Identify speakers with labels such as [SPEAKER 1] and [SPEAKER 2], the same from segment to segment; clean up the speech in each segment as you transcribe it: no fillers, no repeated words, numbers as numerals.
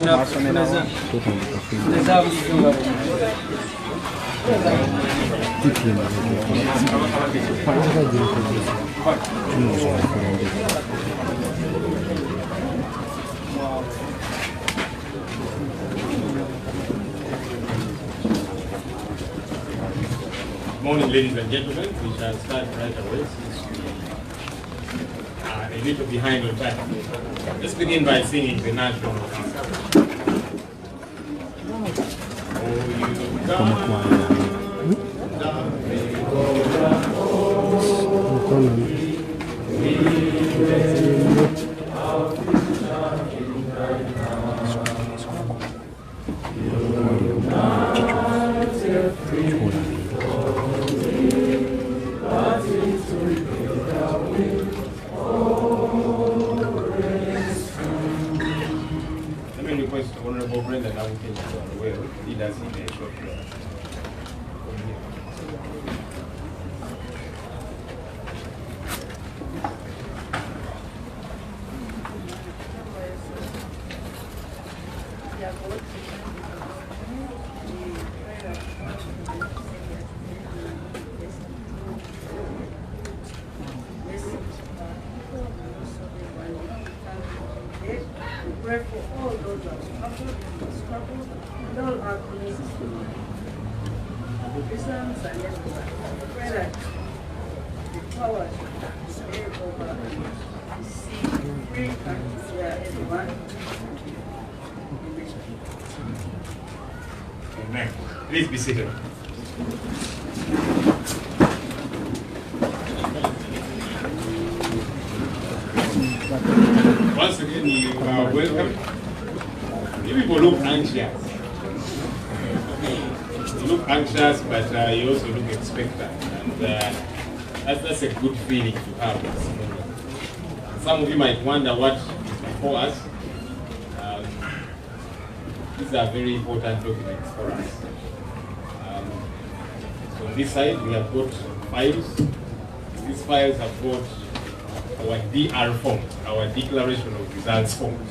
[SPEAKER 1] Morning, ladies and gentlemen. We shall start right away since we are a little behind on time. Let's begin by singing the national anthem. Let me request Honorable Brenda now can well lead us in a short prayer.
[SPEAKER 2] Pray for all those who have suffered and struggled and all our communities. The Christians and everybody. Pray that the power is stay over the sea, free and where everyone.
[SPEAKER 1] Amen. Please be seated. Once again, you are welcome. You people look anxious. You look anxious, but you also look expectant. And that's a good feeling to have this morning. Some of you might wonder what is before us. These are very important documents for us. So on this side, we have got files. These files have got our DR forms, our Declaration of Results forms.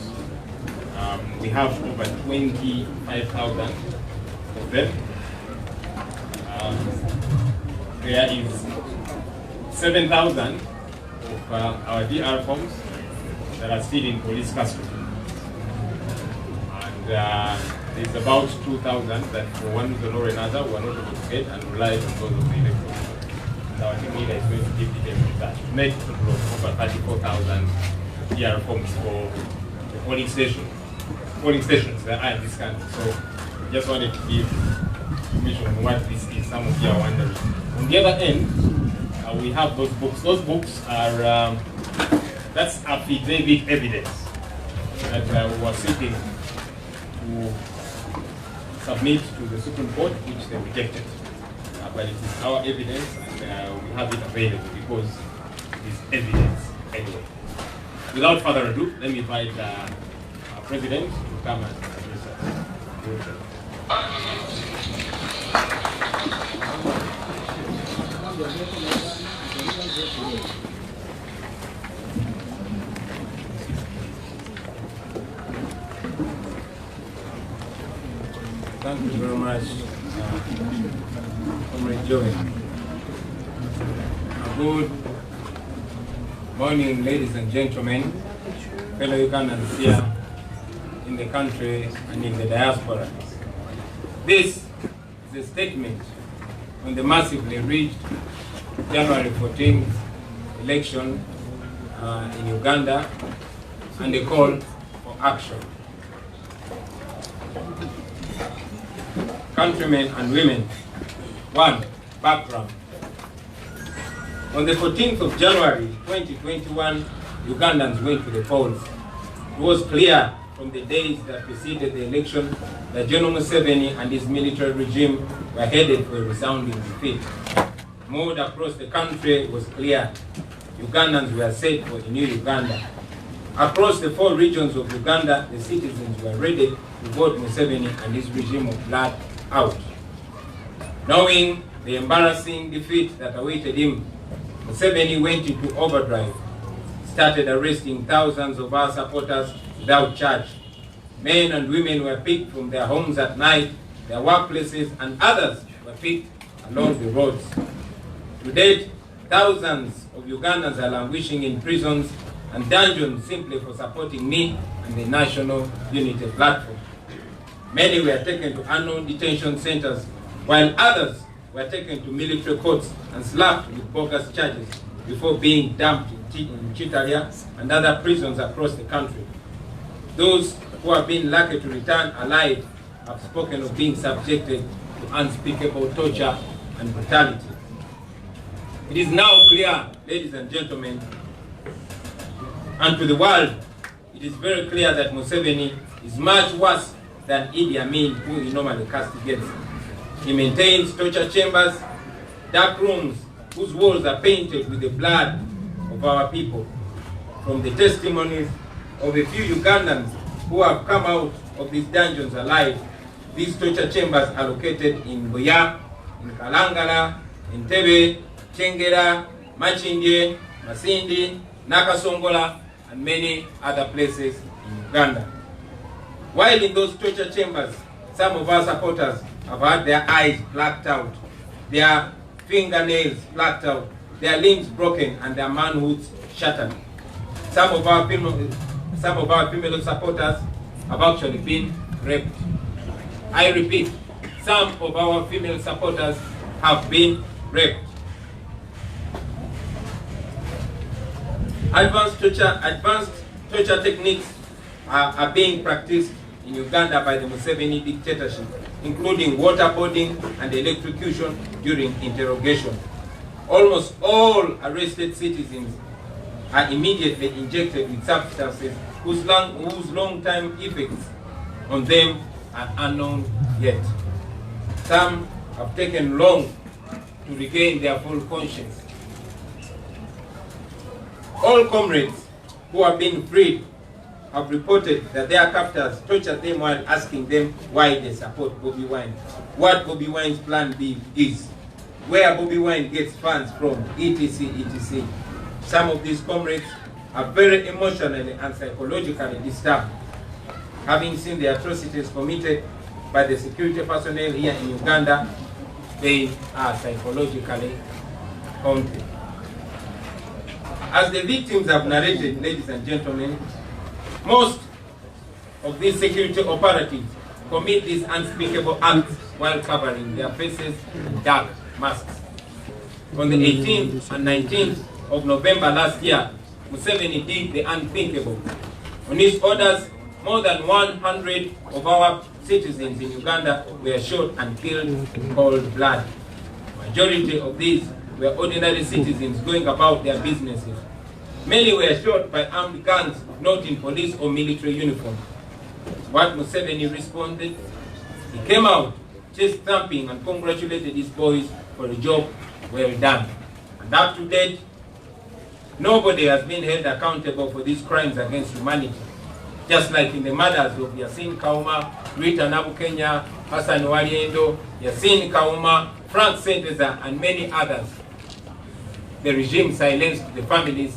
[SPEAKER 1] We have over 25,000 of them. There is 7,000 of our DR forms that are still in police custody. And there's about 2,000 that for one reason or another we are not able to get and rely on those of the electoral. Our team leader is going to give details of that. We made a total of over 34,000 DR forms for the polling stations that are in this country. So just wanted to give information on what this is. Some of you are wondering. On the other end, we have those books. Those books are, that's affidavit evidence that we were seeking to submit to the Supreme Court, which they rejected. But it is our evidence, and we have it available because it is evidence anyway. Without further ado, let me invite our President to come and address us. Thank you very much, Comrade Joey. Good morning, ladies and gentlemen, fellow Ugandans here in the country and in the diaspora. This is a statement on the massively rigged January 14th election in Uganda and a call for action. Countrymen and women. One, background. On the 14th of January 2021, Ugandans went to the polls. It was clear from the days that preceded the election that General Museveni and his military regime were headed for a resounding defeat. Mood across the country was clear. Ugandans were set for a new Uganda. Across the 4 regions of Uganda, the citizens were ready to vote Museveni and his regime of blood out. Knowing the embarrassing defeat that awaited him, Museveni went into overdrive, started arresting thousands of our supporters without charge. Men and women were picked from their homes at night, their workplaces, and others were picked along the roads. To date, thousands of Ugandans are languishing in prisons and dungeons simply for supporting me and the National Unity Platform. Many were taken to unknown detention centers, while others were taken to military courts and slapped with bogus charges before being dumped in Chitalia and other prisons across the country. Those who have been lucky to return alive have spoken of being subjected to unspeakable torture and brutality. It is now clear, ladies and gentlemen, and to the world, it is very clear that Museveni is much worse than Idi Amin, who he normally castigates. He maintains torture chambers, dark rooms, whose walls are painted with the blood of our people. From the testimonies of a few Ugandans who have come out of these dungeons alive, these torture chambers are located in Buya, in Kalangala, in Tebe, Chengera, Machindye, Masindi, Nakasongola, and many other places in Uganda. While in those torture chambers, some of our supporters have had their eyes blacked out, their fingernails blacked out, their limbs broken, and their manhoods shattered. Some of our female supporters have actually been raped. I repeat, some of our female supporters have been raped. Advanced torture techniques are being practiced in Uganda by the Museveni dictatorship, including waterboarding and electrocution during interrogation. Almost all arrested citizens are immediately injected with substances whose long-term effects on them are unknown yet. Some have taken long to regain their full conscience. All comrades who have been freed have reported that their captors tortured them while asking them why they support Bobi Wine, what Bobi Wine's plan B is, where Bobi Wine gets funds from, etc., etc. Some of these comrades are very emotionally and psychologically disturbed, having seen the atrocities committed by the security personnel here in Uganda. They are psychologically haunted. As the victims have narrated, ladies and gentlemen, most of these security operatives commit these unspeakable acts while covering their faces in dark masks. On the 18th and 19th of November last year, Museveni did the unthinkable. On his orders, more than 100 of our citizens in Uganda were shot and killed in cold blood. Majority of these were ordinary citizens going about their businesses. Many were shot by armed gangs not in police or military uniform. What Museveni responded? He came out, chest thumping, and congratulated his boys for a job well done. And up to date, nobody has been held accountable for these crimes against humanity. Just like in the murders of Yasin Kauma, Rita Nabukenya, Hassan Waliendo, Yasin Kauma, Frank Senteza, and many others, the regime silenced the families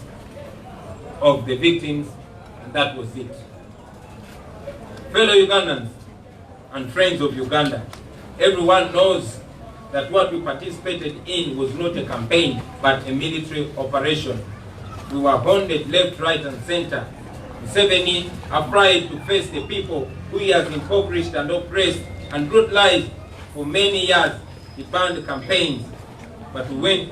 [SPEAKER 1] of the victims, and that was it. Fellow Ugandans and friends of Uganda, everyone knows that what we participated in was not a campaign, but a military operation. We were bonded left, right, and center. Museveni, afraid to face the people who he has impoverished and oppressed and brutalized for many years, he banned campaigns. But he went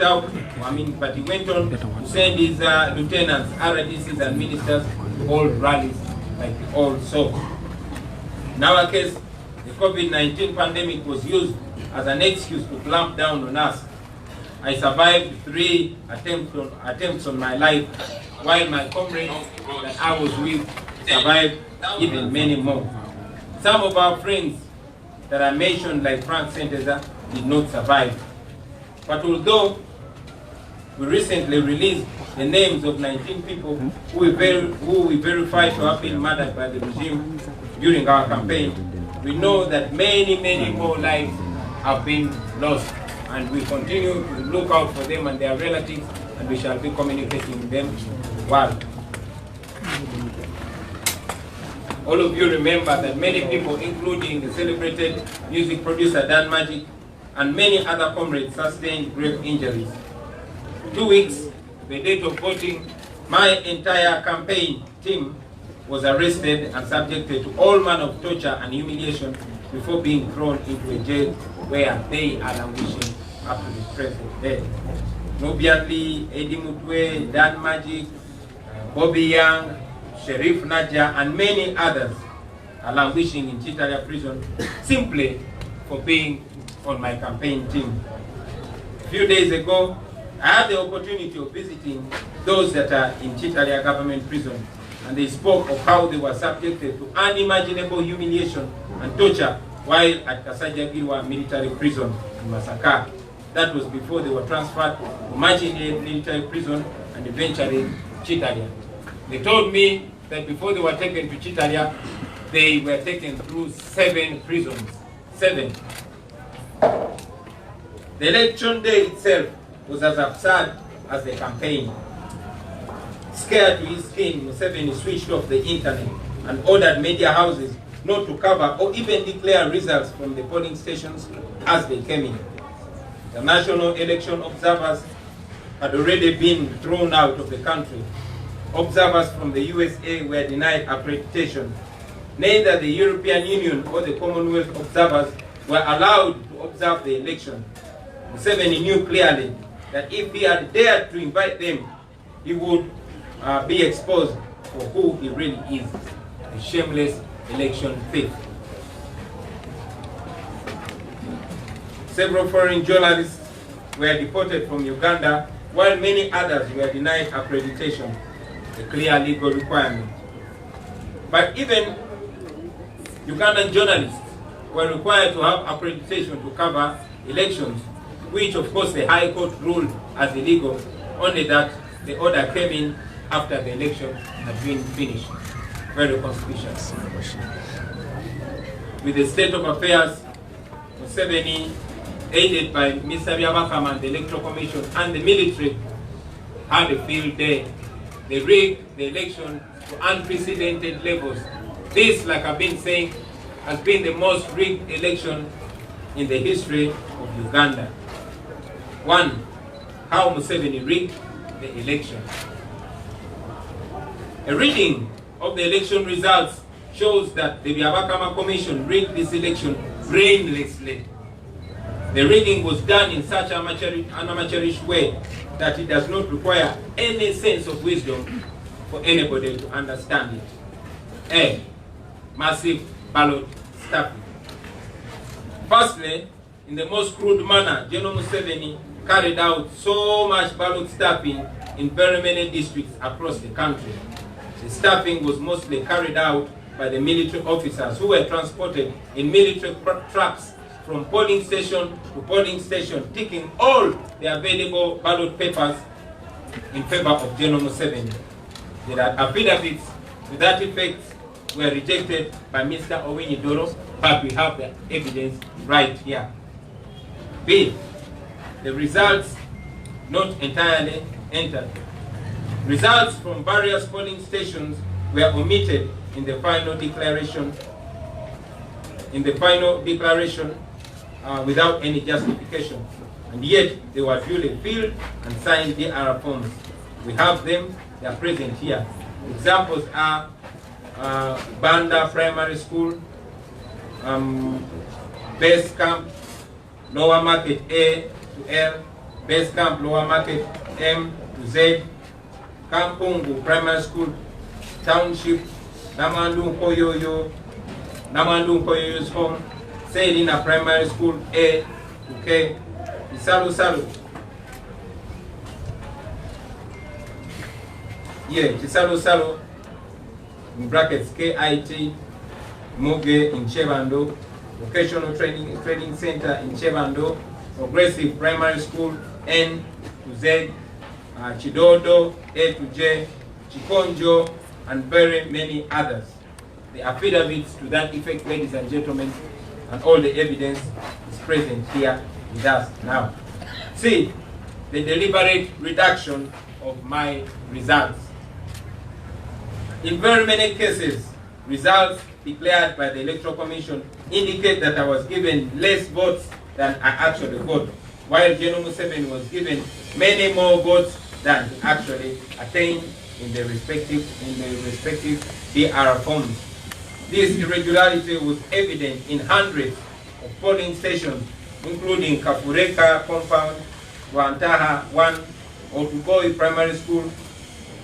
[SPEAKER 1] on to send his lieutenants, RDCs, and ministers to hold rallies like we all saw. In our case, the COVID-19 pandemic was used as an excuse to clamp down on us. I survived 3 attempts on my life, while my comrades that I was with survived even many more. Some of our friends that I mentioned, like Frank Senteza, did not survive. But although we recently released the names of 19 people who we verified to have been murdered by the regime during our campaign, we know that many more lives have been lost. And we continue to look out for them and their relatives, and we shall be communicating with them well. All of you remember that many people, including the celebrated music producer Dan Magic and many other comrades, sustained grave injuries. 2 weeks, the date of voting, my entire campaign team was arrested and subjected to all manner of torture and humiliation before being thrown into a jail where they are languishing up to the present day. Nubian Lee, Eddie Mutwe, Dan Magic, Bobi Young, Sheriff Naja, and many others are languishing in Chitalia prison simply for being on my campaign team. A few days ago, I had the opportunity of visiting those that are in Chitalia government prison, and they spoke of how they were subjected to unimaginable humiliation and torture while at Kasajagirwa military prison in Masaka. That was before they were transferred to Machinye military prison and eventually Chitalia. They told me that before they were taken to Chitalia, they were taken through 7 prisons. 7. The election day itself was as absurd as the campaign. Scared to his skin, Museveni switched off the internet and ordered media houses not to cover or even declare results from the polling stations as they came in. The national election observers had already been thrown out of the country. Observers from the USA were denied accreditation. Neither the European Union or the Commonwealth observers were allowed to observe the election. Museveni knew clearly that if he had dared to invite them, he would be exposed for who he really is, a shameless election thief. Several foreign journalists were deported from Uganda, while many others were denied accreditation, a clear legal requirement. But even Ugandan journalists were required to have accreditation to cover elections, which of course the High Court ruled as illegal, only that the order came in after the election had been finished. Very conspicuous. With the state of affairs, Museveni, aided by Mr. Byabakama and the Electoral Commission and the military, had a field day. They rigged the election to unprecedented levels. This, like I've been saying, has been the most rigged election in the history of Uganda. 1. How Museveni rigged the election. A reading of the election results shows that the Byabakama Commission rigged this election brainlessly. The rigging was done in such an amateurish way that it does not require any sense of wisdom for anybody to understand it. A. Massive ballot stuffing. Firstly, in the most crude manner, General Museveni carried out so much ballot stuffing in very many districts across the country. The stuffing was mostly carried out by the military officers who were transported in military trucks from polling station to polling station, taking all the available ballot papers in favor of General Museveni. The affidavits to that effect were rejected by Mr. Owini Doro, but we have the evidence right here. B. The results not entirely entered. Results from various polling stations were omitted in the final declaration. Without any justification, and yet they were duly filled and signed DR forms. We have them; they are present here. Examples are Banda Primary School, Base Camp, Lower Market A to L, Base Camp Lower Market M to Z, Kampungu Primary School, Township, Namandu Nkoyoyo's home, Selina Primary School A to K, Chisalu, Chisalu, in brackets KIT, Muge in Chebando, Vocational Training Center in Chebando, Progressive Primary School N to Z, Chidodo A to J, Chikonjo, and very many others. The affidavits to that effect, ladies and gentlemen, and all the evidence is present here with us now. C. The deliberate reduction of my results. In very many cases,
[SPEAKER 3] results declared by the Electoral Commission indicate that I was given less votes than I actually got, while General Museveni was given many more votes than he actually attained in the respective DR forms. This irregularity was evident in hundreds of polling stations, including Kafureka Compound, Wantaha 1, Otugoi Primary School,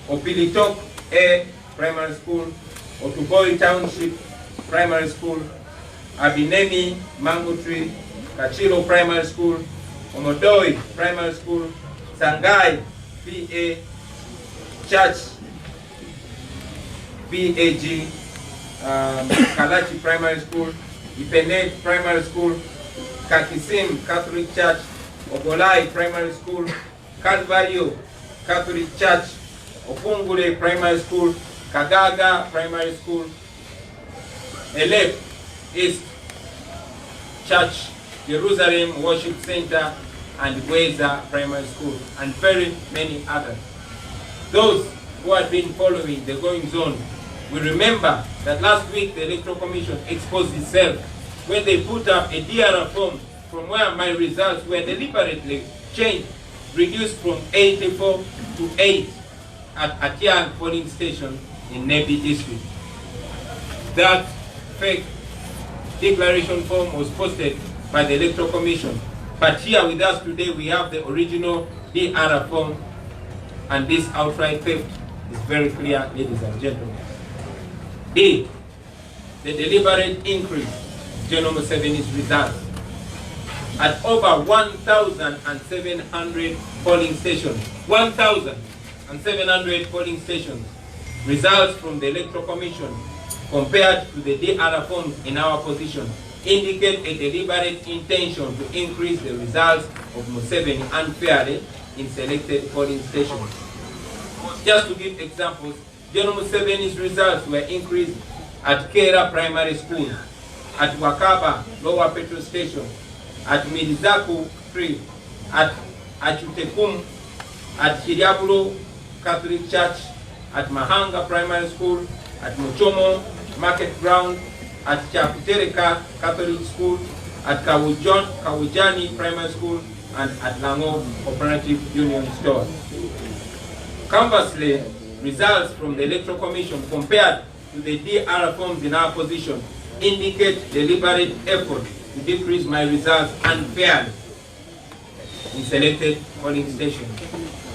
[SPEAKER 3] Opilitok A Primary School, Otugoi Township Primary School, Abinemi Mango Tree, Kachilo Primary School, Omodoi Primary School, Sangai PA, Church PAG, Kalachi Primary School, Ipenet Primary School, Kakisim Catholic Church, Ogolai Primary School, Calvario Catholic Church, Ofungule Primary School, Kagaga Primary School, Elef East Church, Jerusalem Worship Center, and Weza Primary School, and very many others. Those who had been following the goings on will remember that last week the Electoral Commission exposed itself when they put up a DR form from where my results were deliberately changed, reduced from 84 to 8 at Atiang polling station in Nebi district. That fake declaration form was posted by the Electoral Commission. But here with us today we have the original DR form, and this outright theft is very clear, ladies and gentlemen. D, the deliberate increase of General Museveni's results. At over 1,700 polling stations, 1,700 polling stations, results from the Electoral Commission compared to the DR forms in our position indicate a deliberate intention to increase the results of Museveni unfairly in selected polling stations. Just to give examples, General Museveni's results were increased at Kera Primary School, at Wakaba Lower Petrol Station, at Midizaku 3, at Achutekum, at Kiriabulo Catholic Church, at Mahanga Primary School, at Muchomo Market Ground, at Chaputereka Catholic School, at Kawujani Primary School, and at Lango Cooperative Union Store. Conversely, results from the Electoral Commission compared to the DR forms in our position indicate deliberate effort to decrease my results unfairly in selected polling stations.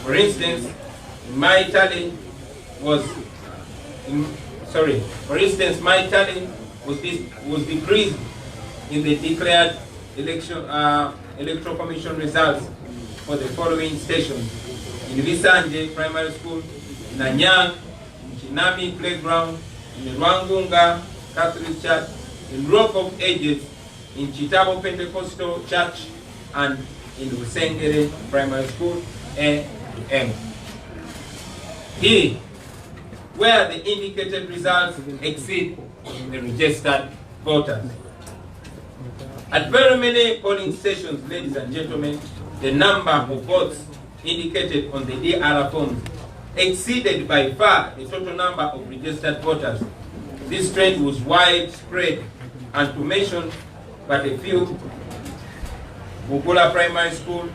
[SPEAKER 3] For instance, my tally was decreased in the declared Electoral Commission results for the following stations: in Visanje Primary School, in Anyang, in Chinami Playground, in Rwangunga Catholic Church, in Rock of Ages, in Chitabo Pentecostal Church, and in Usengere Primary School, A to M. E, where the indicated results exceed the registered voters. At very many polling stations, ladies and gentlemen, the number of votes indicated on the DR forms exceeded by far the total number of registered voters. This trend was widespread, and to mention but a few: Bugula Primary School,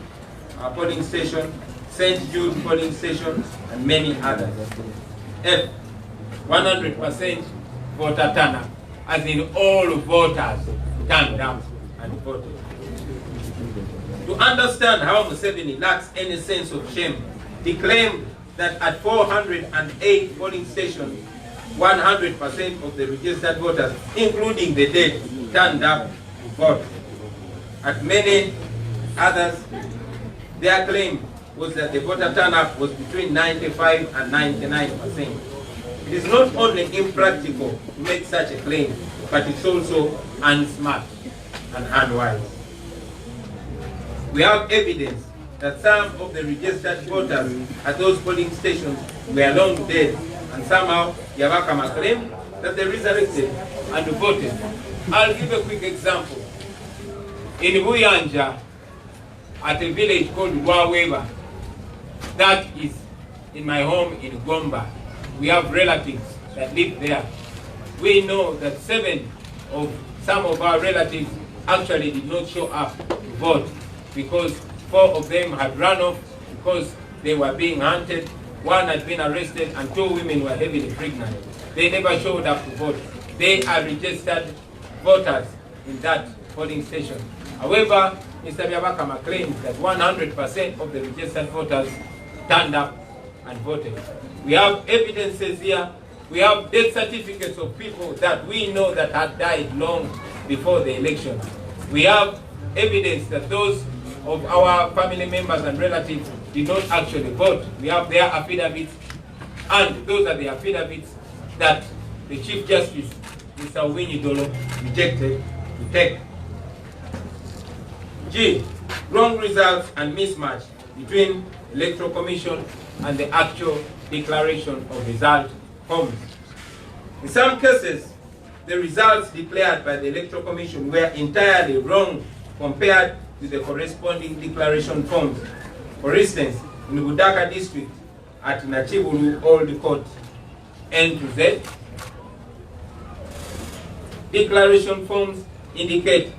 [SPEAKER 3] polling station, St. Jude polling station, and many others. F, 100% voter turnout, as in all voters turned up and voted. To understand how Museveni lacks any sense of shame, he claimed that at 408 polling stations, 100% of the registered voters, including the dead, turned up to vote. At many others, their claim was that the voter turnout was between 95 and 99%. It is not only impractical to make such a claim, but it's also unsmart and unwise. We have evidence that some of the registered voters at those polling stations were long dead, and somehow Yabakama claimed that they resurrected and voted. I'll give a quick example. In Buyanja, at a village called Waweba, that is in my home in Gomba, we have relatives that live there. we know that some of our relatives actually did not show up to vote because 4 of them had run off because they were being hunted, 1 had been arrested, and 2 women were heavily pregnant. They never showed up to vote. They are registered voters in that polling station. However, Mr. Byabakama claims that 100% of the registered voters turned up and voted. We have evidences here. We have death certificates of people that we know that had died long before the election. We have evidence that those of our family members and relatives did not actually vote. We have their affidavits, and those are the affidavits that the Chief Justice, Mr. Winnie Dolo, rejected to take. G, wrong results and mismatch between Electoral Commission and the actual declaration of result forms. In some cases, the results declared by the Electoral Commission were entirely wrong compared to the corresponding declaration forms. For instance, in Budaka district at Nachiburu Old Court, N to Z, declaration forms indicate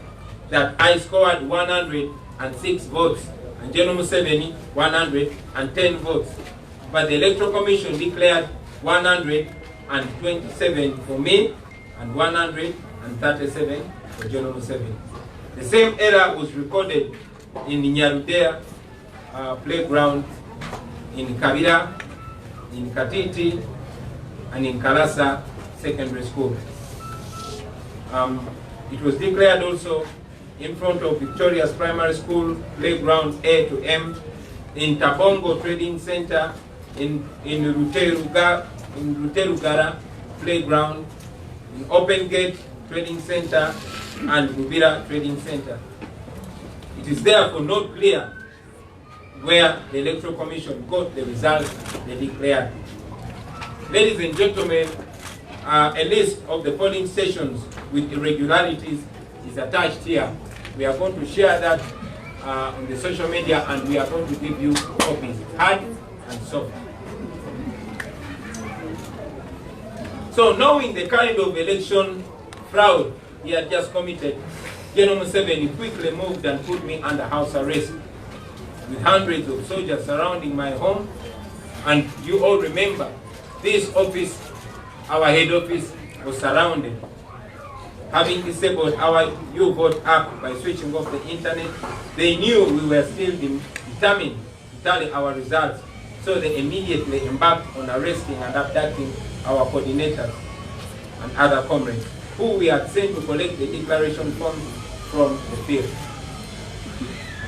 [SPEAKER 3] that I scored 106 votes and General Museveni 110 votes. But the Electoral Commission declared 127 for me and 137 for General Museveni. The same error was recorded in the Nyarudea playground, in Kabira, in Katiti, and in Kalasa Secondary School. It was declared also in front of Victoria's Primary School, playgrounds A to M, in Tabongo Trading Center, in Ruterugara playground, in Open Gate Trading Center, and Rubira Trading Center. It is therefore not clear where the Electoral Commission got the results they declared. Ladies and gentlemen, a list of the polling stations with irregularities is attached here. We are going to share that on the social media, and we are going to give you copies, hard and soft. So knowing the kind of election fraud he had just committed, General Museveni quickly moved and put me under house arrest with hundreds of soldiers surrounding my home. And you all remember, this office, our head office, was surrounded. Having disabled our U-vote app by switching off the internet, they knew we were still determined to tally our results. So they immediately embarked on arresting and abducting our coordinators and other comrades, who we had sent to collect the declaration forms from the field.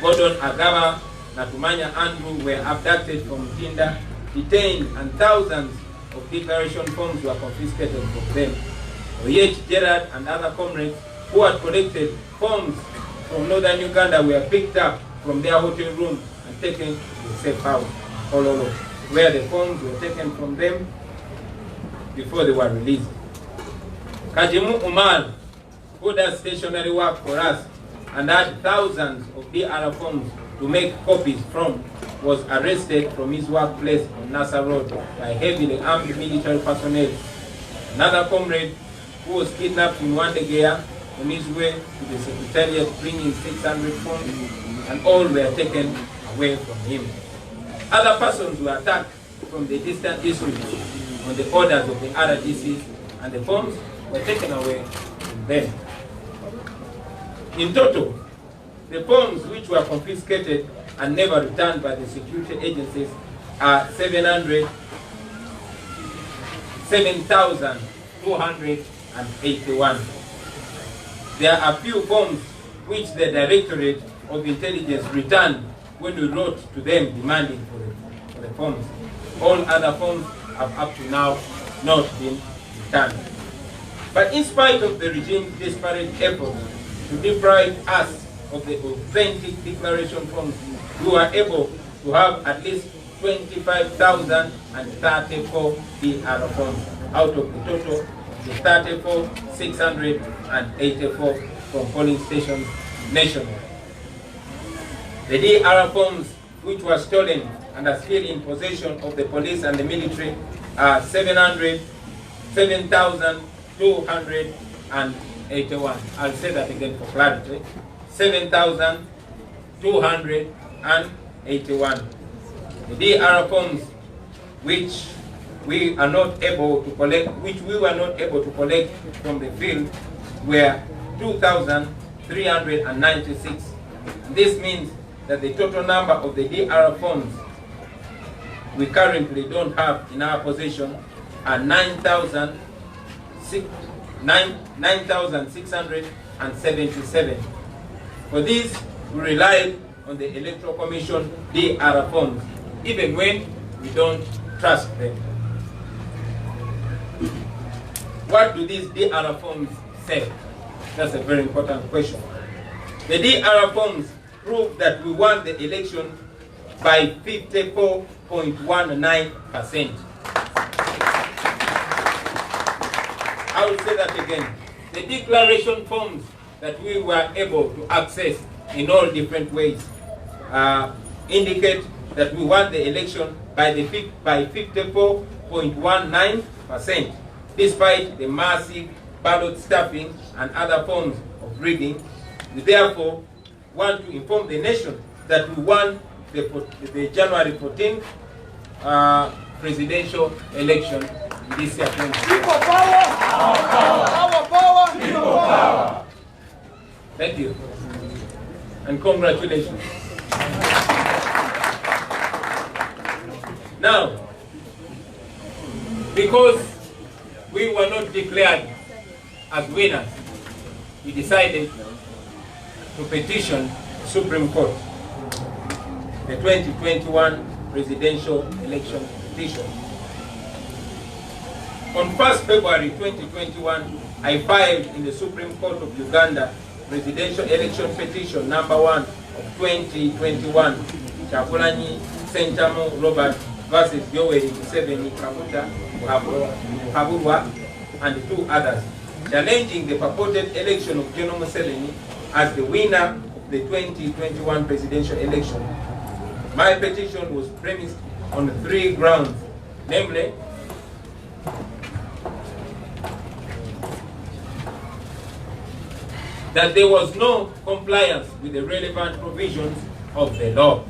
[SPEAKER 3] Gordon Agaba, Natumanya Andrew were abducted from Tinda, detained, and thousands of declaration forms were confiscated from them. Oyech Gerard and other comrades who had collected forms from northern Uganda were picked up from their hotel room and taken to a safe house, Ololo, where the forms were taken from them before they were released. Kajimu Umar, who does stationary work for us and had thousands of DR forms to make copies from, was arrested from his workplace on Nasa Road by heavily armed military personnel. Another comrade who was kidnapped in Wandegea on his way to the Secretariat bringing 600 forms, and all were taken away from him. Other persons were attacked from the distant districts on the orders of the RDCs, and the forms were taken away from them. In total, the forms which were confiscated and never returned by the security agencies are 7,281. There are few forms which the Directorate of Intelligence returned when we wrote to them demanding for the forms. All other forms have up to now not been returned. But in spite of the regime's desperate efforts to deprive us of the authentic declaration forms, we were able to have at least 25,034 DR forms out of the total the 34,684 from polling stations nationwide. The DR forms which were stolen and are still in possession of the police and the military are 7,000 7,281. I'll say that again for clarity. 7,281. The DR forms which we were not able to collect from the field were 2,396. This means that the total number of the DR forms we currently don't have in our possession are 9,677. For this, we relied on the Electoral Commission DR forms, even when we don't trust them. What do these DR forms say? That's a very important question. The DR forms prove that we won the election by 54.19%. I will say that again. The declaration forms that we were able to access in all different ways indicate that we won the election by 54.19%, despite the massive ballot stuffing and other forms of rigging. We therefore want to inform the nation that we won the January 14th presidential election this year.
[SPEAKER 4] People power! Our power! People power!
[SPEAKER 3] Thank you. And congratulations. Now, because we were not declared as winners, we decided to petition Supreme Court the 2021 presidential election petition. On 1st February 2021, I filed in the Supreme Court of Uganda presidential election petition number 1 of 2021, Chakulanyi Sentamu Robert versus Yoweri Museveni Kaguta Muhabura and 2 others, challenging the purported election of General Museveni as the winner of the 2021 presidential election. My petition was premised on 3 grounds, namely, that there was no compliance with the relevant provisions of the law.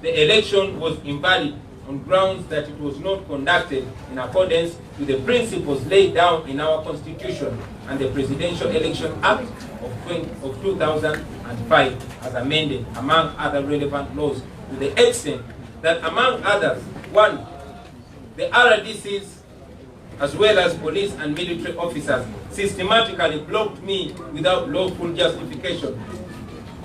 [SPEAKER 3] The election was invalid on grounds that it was not conducted in accordance with the principles laid down in our Constitution and the Presidential Election Act of 2005 as amended, among other relevant laws, to the extent that, among others, 1, the RDCs as well as police and military officers systematically blocked me without lawful justification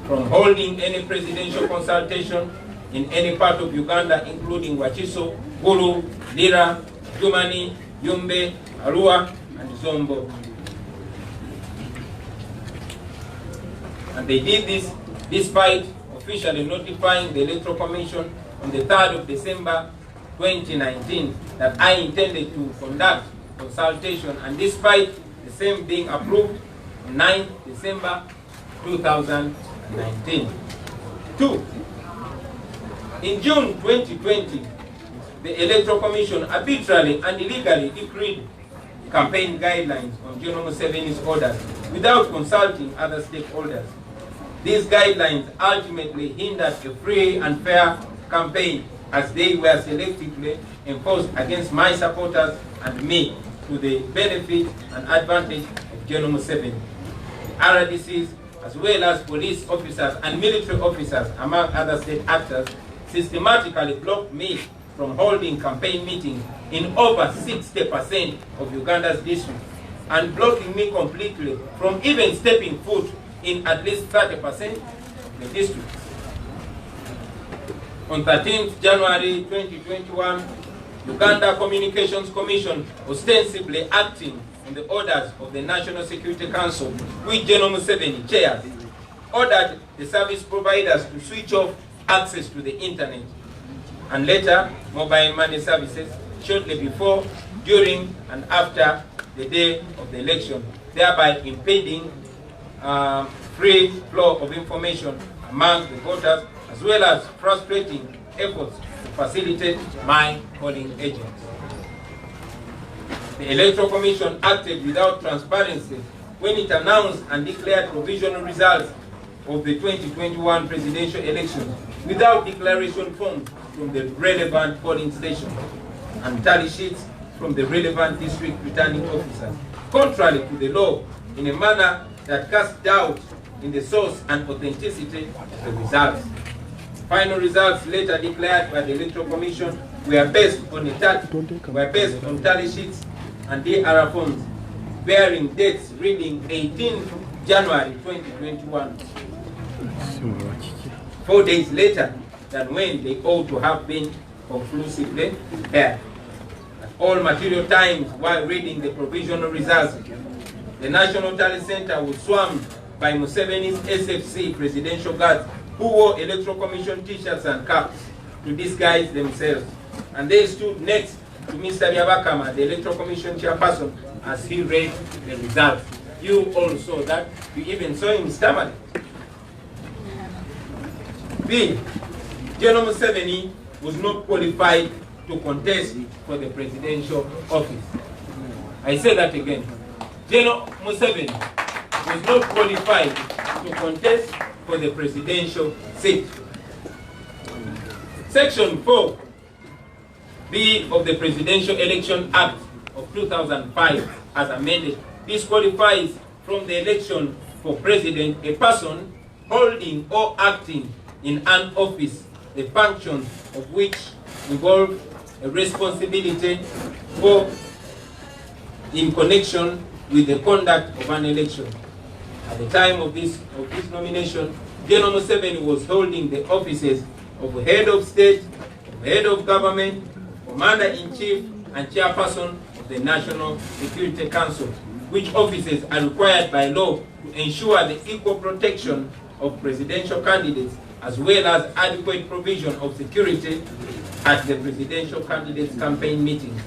[SPEAKER 3] from holding any presidential consultation in any part of Uganda, including Wakiso, Gulu, Lira, Jumani, Yumbe, Arua, and Zombo. And they did this despite officially notifying the Electoral Commission on the 3rd of December 2019 that I intended to conduct consultation, and despite the same being approved on 9th December 2019. 2. In June 2020, the Electoral Commission arbitrarily and illegally decreed campaign guidelines on General Museveni's orders without consulting other stakeholders. These guidelines ultimately hindered a free and fair campaign, as they were selectively enforced against my supporters and me to the benefit and advantage of General Museveni. RDCs, as well as police officers and military officers, among other state actors, systematically blocked me from holding campaign meetings in over 60% of Uganda's districts, and blocking me completely from even stepping foot in at least 30% of the districts. On 13th January 2021, Uganda Communications Commission, ostensibly acting on the orders of the National Security Council, which General Museveni chairs, ordered the service providers to switch off access to the internet, and later mobile money services shortly before, during, and after the day of the election, thereby impeding free flow of information among the voters, as well as frustrating efforts to facilitate my polling agents. The Electoral Commission acted without transparency when it announced and declared provisional results of the 2021 presidential elections without declaration forms from the relevant polling stations and tally sheets from the relevant district returning officers, contrary to the law, in a manner that cast doubt in the source and authenticity of the results. Final results later declared by the Electoral Commission were based on tally sheets and DRR forms bearing dates reading 18 January 2021, 4 days later than when they ought to have been conclusively aired. At all material times while reading the provisional results, the National Tally Center was swarmed by Museveni's SFC presidential guards who wore Electoral Commission t-shirts and caps to disguise themselves. And they stood next to Mr. Byabakama, the Electoral Commission chairperson, as he read the results. You all saw that. You even saw him stammering. B. General Museveni was not qualified to contest for the presidential office. I say that again. General Museveni was not qualified to contest for the presidential seat. Section 4B of the Presidential Election Act of 2005, as amended, disqualifies from the election for president a person holding or acting in an office, the functions of which involve a responsibility for in connection with the conduct of an election. At the time of this nomination, General Museveni was holding the offices of head of state, head of government, commander-in-chief, and chairperson of the National Security Council, which offices are required by law to ensure the equal protection of presidential candidates as well as adequate provision of security at the presidential candidates' campaign meetings.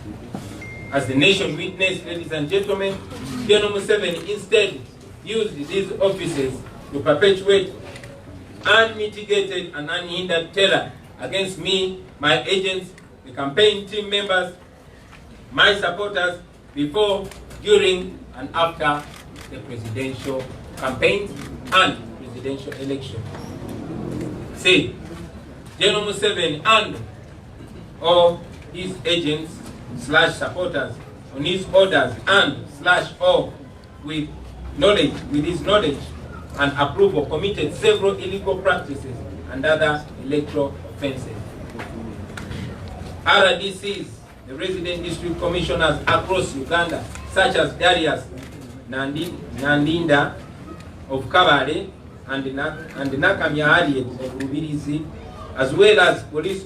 [SPEAKER 3] As the nation witnessed, ladies and gentlemen, General Museveni instead used these offices to perpetuate unmitigated and unhindered terror against me, my agents, the campaign team members, my supporters, before, during, and after the presidential campaigns and presidential election. C. General Museveni and or his agents / supporters on his orders and / or with his knowledge and approval committed several illegal practices and other electoral offences. RDCs, the resident district commissioners across Uganda, such as Darius Nandinda of Kabale and Nakamya Harriet of Rubirizi, as well as police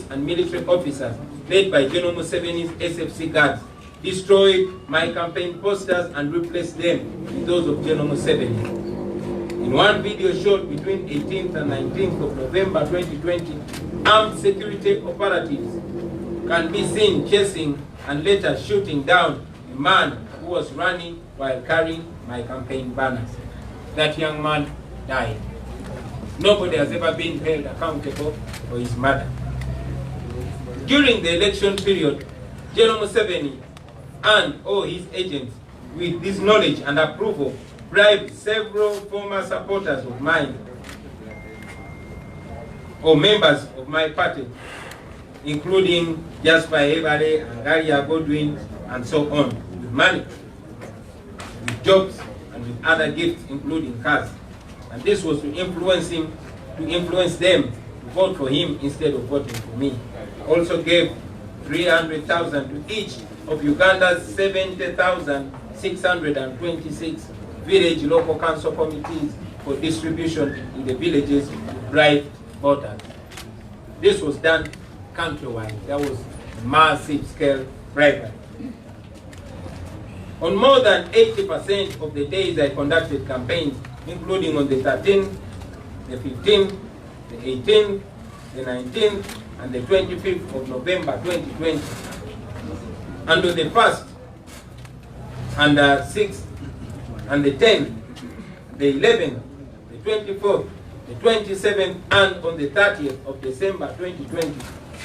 [SPEAKER 3] and military officers led by General Museveni's SFC guards, destroyed my campaign posters and replaced them with those of General Museveni. In one video shot between 18th and 19th of November 2020, armed security operatives can be seen chasing and later shooting down a man who was running while carrying my campaign banners. That young man died. Nobody has ever been held accountable for his murder. During the election period, General Museveni and all his agents, with this knowledge and approval, bribed several former supporters of mine or members of my party, including Jasper Ebale and Garia Godwin and so on, with money, with jobs, and with other gifts, including cars. And this was to influence them to vote for him instead of voting for me. Also gave 300,000 to each of Uganda's 70,626 village local council committees for distribution in the villages to bribe voters. This was done countrywide. There was massive scale bribery. On more than 80% of the days I conducted campaigns, including on the 13th, the 15th, the 18th, the 19th, and the 25th of November 2020. And on the 1st, and the 6th, and the 10th, the 11th, the 24th, the 27th, and on the 30th of December 2020,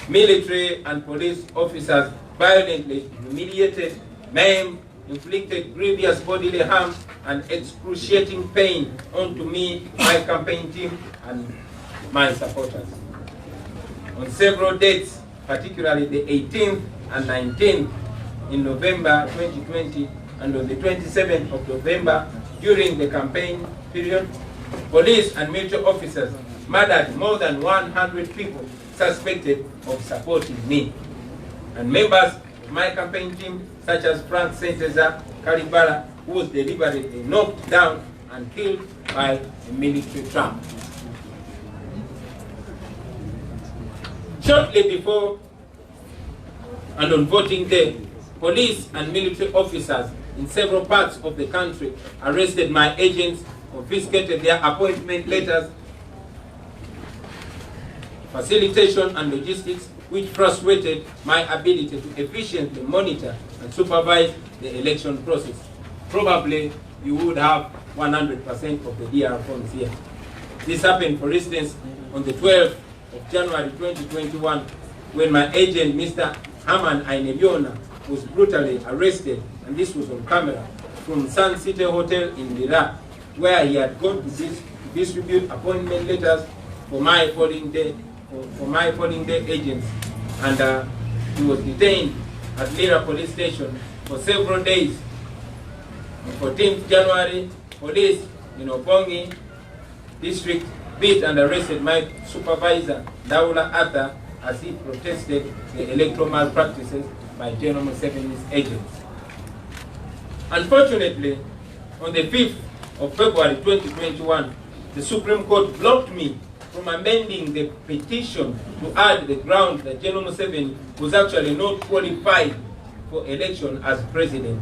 [SPEAKER 3] military and police officers violently humiliated, maimed, inflicted grievous bodily harm and excruciating pain onto me, my campaign team, and my supporters. On several dates, particularly the 18th and 19th in November 2020 and on the 27th of November during the campaign period, police and military officers murdered more than 100 people suspected of supporting me. And members of my campaign team, such as Frank Senteza Karibala, who was deliberately knocked down and killed by a military truck. Shortly before and on voting day, police and military officers in several parts of the country arrested my agents, confiscated their appointment letters, facilitation and logistics, which frustrated my ability to efficiently monitor and supervise the election process. Probably you would have 100% of the DR forms here. This happened, for instance, on the 12th of January 2021, when my agent, Mr. Haman Ainebiona, was brutally arrested, and this was on camera, from Sun City Hotel in Lira, where he had gone to distribute appointment letters for my polling day agents, and he was detained at Lira police station for several days. On 14th January, police in Obongi district beat and arrested my supervisor, Daula Arthur, as he protested the electoral malpractices by General Museveni's agents. Unfortunately, on the 5th of February 2021, the Supreme Court blocked me from amending the petition to add the ground that General Museveni was actually not qualified for election as president.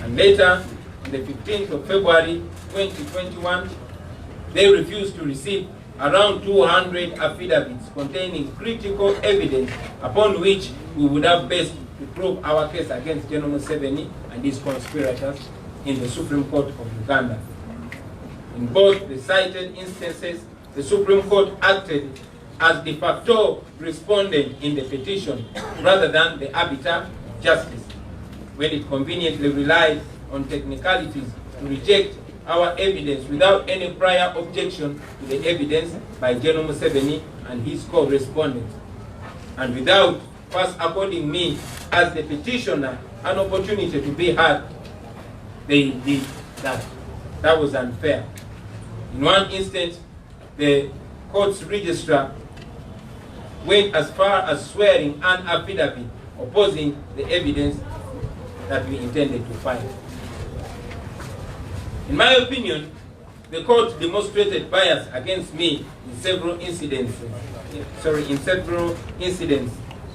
[SPEAKER 3] And later, on the 15th of February 2021, they refused to receive around 200 affidavits containing critical evidence upon which we would have based to prove our case against General Museveni and his conspirators in the Supreme Court of Uganda. In both the cited instances, the Supreme Court acted as de facto respondent in the petition rather than the arbiter of justice, when it conveniently relied on technicalities to reject our evidence without any prior objection to the evidence by General Museveni and his co-respondents, and without first according me as the petitioner an opportunity to be heard. They did that. That was unfair. In one instance, the court's registrar went as far as swearing an affidavit opposing the evidence that we intended to file. In my opinion, the court demonstrated bias against me in several incidents,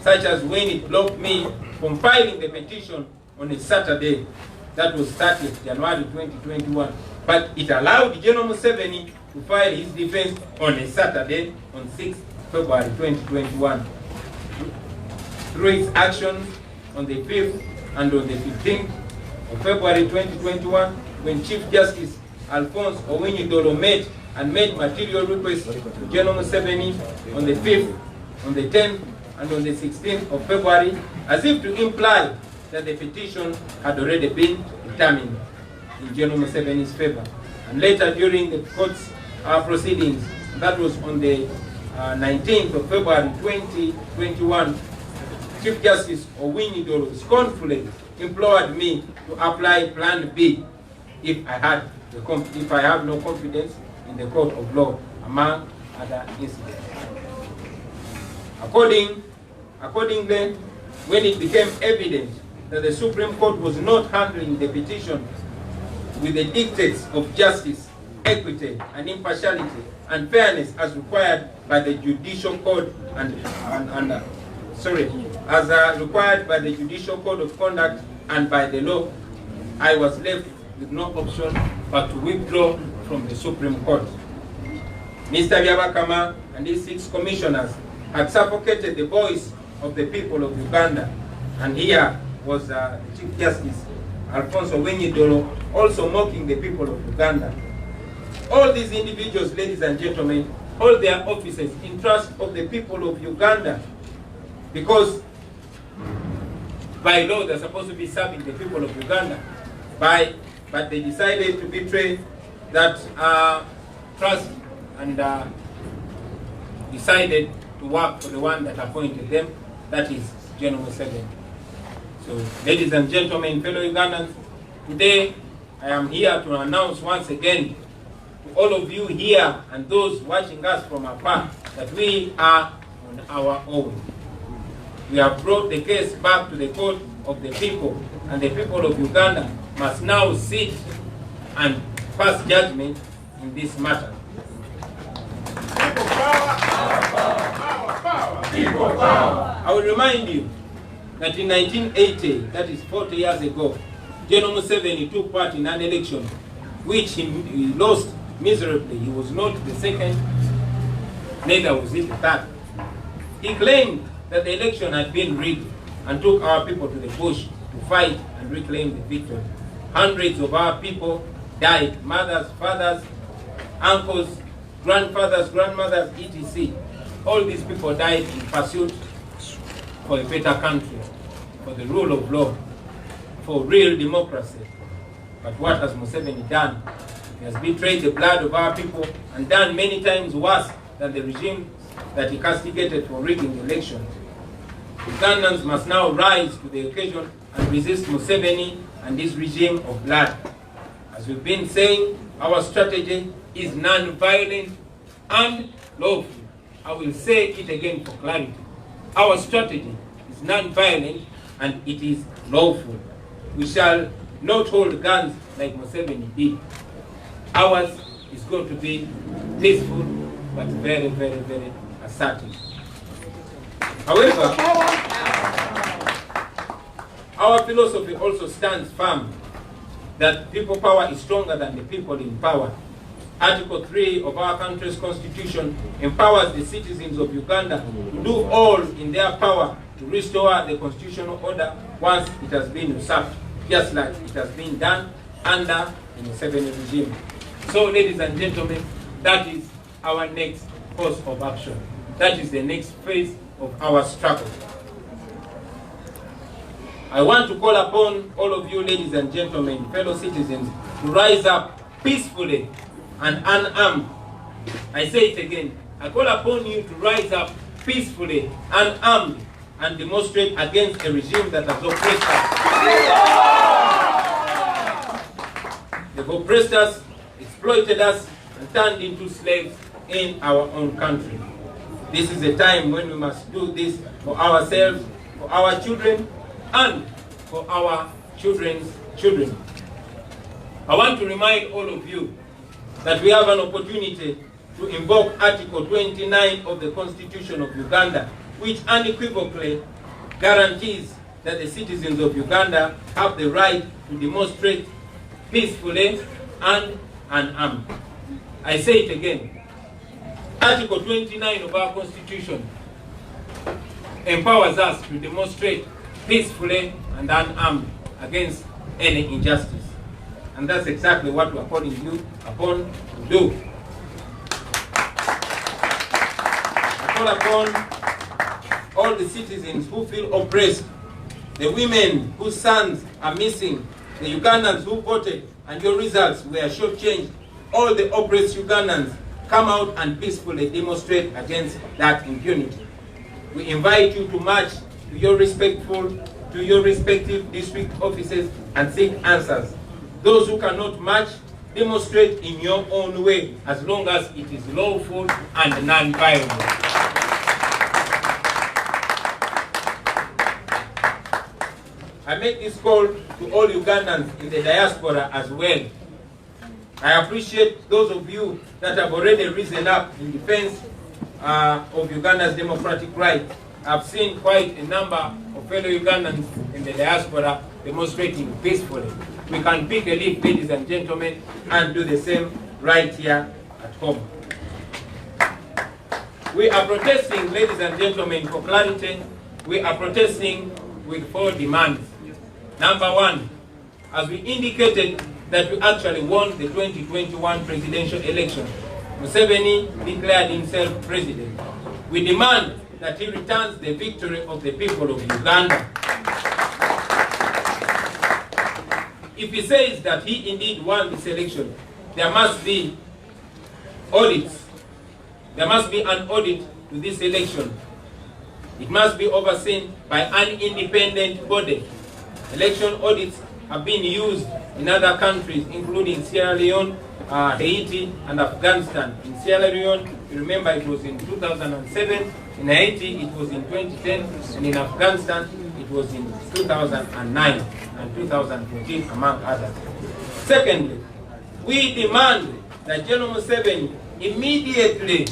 [SPEAKER 3] such as when it blocked me from filing the petition on a Saturday, that was 30th January 2021, but it allowed General Museveni to file his defense on a Saturday, on 6th February 2021. Through its actions on the 5th and on the 15th of February 2021, when Chief Justice Alphonse Owiny-Dollo met and made material requests to General Museveni on the 5th, on the 10th, and on the 16th of February, as if to imply that the petition had already been determined in General Museveni's favor. And later, during the court's proceedings, that was on the 19th of February 2021, Chief Justice Owiny-Dollo scornfully implored me to apply Plan B if I have no confidence in the court of law, among other incidents. Accordingly, when it became evident that the Supreme Court was not handling the petition with the dictates of justice, equity, and impartiality and fairness as required by the Judicial Code required by the Judicial Code of Conduct and by the law, I was left with no option but to withdraw from the Supreme Court. Mr. Byabakama and his 6 commissioners had suffocated the voice of the people of Uganda, and here was Chief Justice Alphonse Owiny-Dollo also mocking the people of Uganda. All these individuals, ladies and gentlemen, hold their offices in trust of the people of Uganda. because by law they're supposed to be serving the people of Uganda, but they decided to betray that trust and decided to work for the one that appointed them, that is General Museveni. So, ladies and gentlemen, fellow Ugandans, today I am here to announce once again to all of you here and those watching us from afar that we are on our own. We have brought the case back to the court of the people, and the people of Uganda must now sit and pass judgment in this matter.
[SPEAKER 4] People power. Power, power. People power.
[SPEAKER 3] I will remind you that in 1980, that is 40 years ago, General Museveni took part in an election which he lost miserably. He was not the second, neither was he the third. He claimed that the election had been rigged and took our people to the bush to fight and reclaim the victory. Hundreds of our people died, mothers, fathers, uncles, grandfathers, grandmothers, etc. All these people died in pursuit for a better country, for the rule of law, for real democracy. But what has Museveni done? He has betrayed the blood of our people and done many times worse than the regime that he castigated for rigging the elections. Ugandans must now rise to the occasion and resist Museveni and his regime of blood. As we've been saying, our strategy is non-violent and lawful. I will say it again for clarity. Our strategy is non-violent and it is lawful. We shall not hold guns like Museveni did. Ours is going to be peaceful but very, very, very assertive. However, our philosophy also stands firm that people power is stronger than the people in power. Article 3 of our country's constitution empowers the citizens of Uganda to do all in their power to restore the constitutional order once it has been usurped, just like it has been done under the Museveni regime. So, ladies and gentlemen, that is our next course of action. That is the next phase of our struggle. I want to call upon all of you, ladies and gentlemen, fellow citizens, to rise up peacefully and unarmed. I say it again. I call upon you to rise up peacefully, unarmed, and demonstrate against a regime that has oppressed us. They've oppressed us, exploited us, and turned into slaves in our own country. This is a time when we must do this for ourselves, for our children, and for our children's children. I want to remind all of you that we have an opportunity to invoke Article 29 of the Constitution of Uganda, which unequivocally guarantees that the citizens of Uganda have the right to demonstrate peacefully and unarmed. I say it again. Article 29 of our Constitution empowers us to demonstrate peacefully and unarmed against any injustice. And that's exactly what we are calling you upon to do. I call upon all the citizens who feel oppressed, the women whose sons are missing, the Ugandans who voted and your results were shortchanged, all the oppressed Ugandans, come out and peacefully demonstrate against that impunity. We invite you to march to your respective district offices and seek answers. Those who cannot march, demonstrate in your own way, as long as it is lawful and non-violent. I make this call to all Ugandans in the diaspora as well. I appreciate those of you that have already risen up in defense of Uganda's democratic rights. I've seen quite a number of fellow Ugandans in the diaspora demonstrating peacefully. We can pick a leaf, ladies and gentlemen, and do the same right here at home. We are protesting, ladies and gentlemen, for clarity. We are protesting with 4 demands. Number 1, as we indicated that we actually won the 2021 presidential election, Museveni declared himself president. We demand that he returns the victory of the people of Uganda. If he says that he indeed won this election, there must be audits. There must be an audit to this election. It must be overseen by an independent body. Election audits have been used in other countries, including Sierra Leone, Haiti, and Afghanistan. In Sierra Leone, you remember it was in 2007. In Haiti, it was in 2010. And in Afghanistan, it was in 2009 and 2014, among others. Secondly, we demand that General Museveni immediately